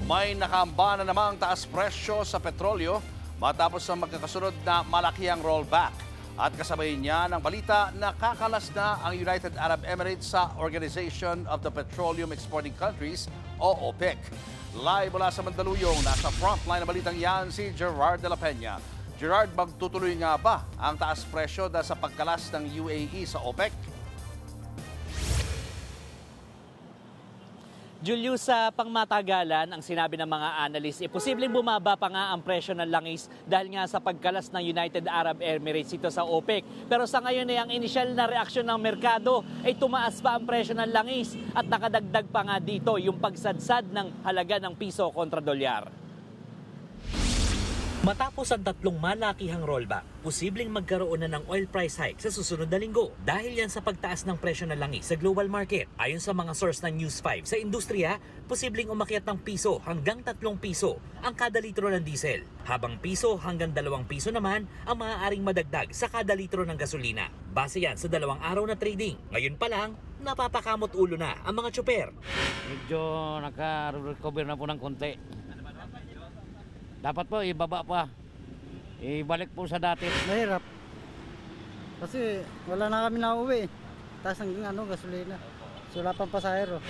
May nakamba na namang taas presyo sa petrolyo matapos ang magkakasunod na malakihang rollback. At kasabay niya ng balita na kakalas na ang United Arab Emirates sa Organization of the Petroleum Exporting Countries o OPEC. Live mula sa Mandaluyong, nasa frontline na balitang yan si Gerard de la Peña. Gerard, magtutuloy nga ba ang taas presyo dahil sa pagkalas ng UAE sa OPEC? Julius, sa pangmatagalan, ang sinabi ng mga analyst, posibleng bumaba pa nga ang presyo ng langis dahil nga sa pagkalas ng United Arab Emirates ito sa OPEC. Pero sa ngayon ay ang inisyal na reaksyon ng merkado ay tumaas pa ang presyo ng langis at nakadagdag pa nga dito yung pagsadsad ng halaga ng piso kontra dolyar. Matapos ang tatlong malakihang rollback, posibleng magkaroon na ng oil price hike sa susunod na linggo dahil yan sa pagtaas ng presyo ng langis sa global market. Ayon sa mga source ng News 5, sa industriya, posibleng umakyat ng piso hanggang 3 piso ang kada litro ng diesel, habang piso hanggang 2 piso naman ang maaaring madagdag sa kada litro ng gasolina. Base yan sa 2 araw na trading. Ngayon pa lang, napapakamot ulo na ang mga tsuper. Medyo naka-recover na po ng konti. Dapat po ibaba pa. Ibalik po sa dati. Mahirap. Kasi wala na kami nauwi. Taas ang gasolina. So wala pang pasahero.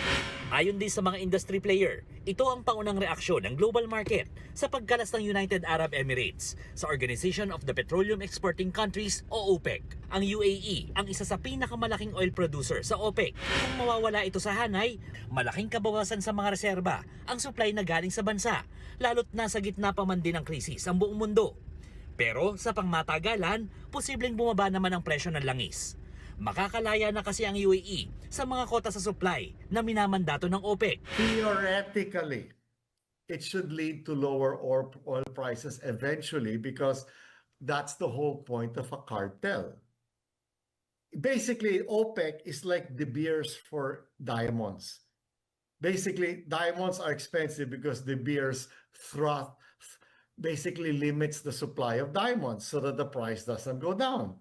Ayon din sa mga industry player, ito ang pangunang reaksyon ng global market sa pagkalas ng United Arab Emirates sa Organization of the Petroleum Exporting Countries o OPEC. Ang UAE ang isa sa pinakamalaking oil producer sa OPEC. Kung mawawala ito sa hanay, malaking kabawasan sa mga reserba ang supply na galing sa bansa, lalo't nasa gitna pa man din ng krisis ang buong mundo. Pero sa pangmatagalan, posibleng bumaba naman ang presyo ng langis. Makakalaya na kasi ang UAE sa mga kota sa supply na minamandato ng OPEC. Theoretically, it should lead to lower oil prices eventually because that's the whole point of a cartel. Basically, OPEC is like De Beers for diamonds. Basically, diamonds are expensive because De Beers basically limits the supply of diamonds so that the price doesn't go down.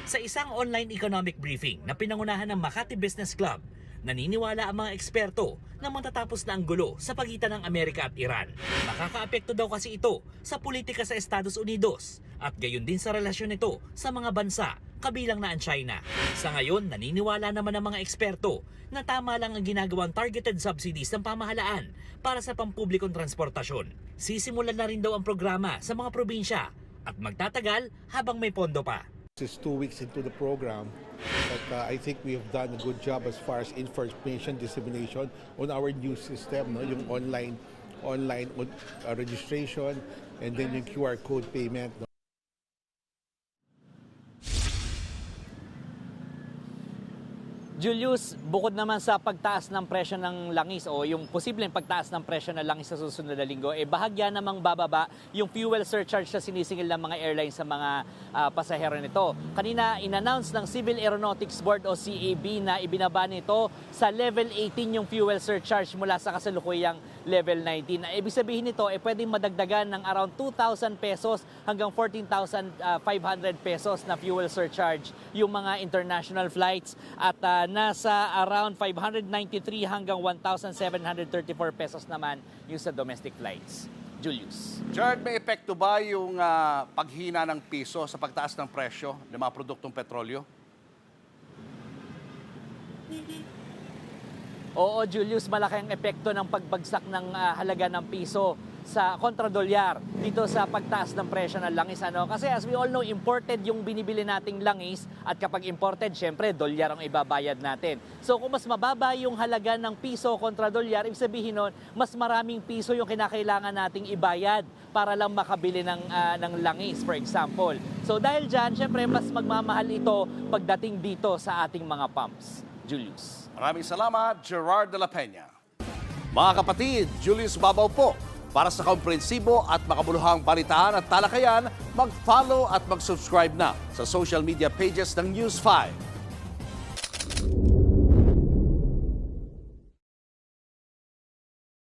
Sa isang online economic briefing na pinangunahan ng Makati Business Club, naniniwala ang mga eksperto na matatapos na ang gulo sa pagitan ng Amerika at Iran. Makakaapekto daw kasi ito sa politika sa Estados Unidos at gayon din sa relasyon nito sa mga bansa, kabilang na ang China. Sa ngayon, naniniwala naman ang mga eksperto na tama lang ang ginagawang targeted subsidies ng pamahalaan para sa pampublikong transportasyon. Sisimulan na rin daw ang programa sa mga probinsya at magtatagal habang may pondo pa. It's 2 weeks into the program, but I think we have done a good job as far as information dissemination on our new system, no? Yung online registration and then yung QR code payment. No? Julius, bukod naman sa pagtaas ng presyo ng langis o yung posibleng pagtaas ng presyo ng langis sa susunod na linggo, bahagya namang bababa yung fuel surcharge na sinisingil ng mga airlines sa mga pasahero nito. Kanina, in-announce ng Civil Aeronautics Board o CAB na ibinaba nito sa level 18 yung fuel surcharge mula sa kasalukuyang level 19. Ibig sabihin nito, pwedeng madagdagan ng around 2,000 pesos hanggang 14,500 pesos na fuel surcharge yung mga international flights at nasa around 593 hanggang 1,734 pesos naman yung sa domestic flights. Julius. Gerard, may epekto ba yung paghina ng piso sa pagtaas ng presyo ng mga produktong petrolyo? Oo, Julius, malaki ang epekto ng pagbagsak ng halaga ng piso sa kontra-dolyar dito sa pagtaas ng presyo ng langis. Kasi as we all know, imported yung binibili nating langis at kapag imported, syempre, dolyar ang ibabayad natin. So kung mas mababa yung halaga ng piso kontra dolyar, ibig sabihin nun, mas maraming piso yung kinakailangan nating ibayad para lang makabili ng langis, for example. So dahil dyan, syempre, mas magmamahal ito pagdating dito sa ating mga pumps. Julius. Maraming salamat, Gerard de la Peña. Mga kapatid, Julius Babaw po. Para sa komprehensibo at makabuluhang balitaan at talakayan, mag-follow at mag-subscribe na sa social media pages ng News 5.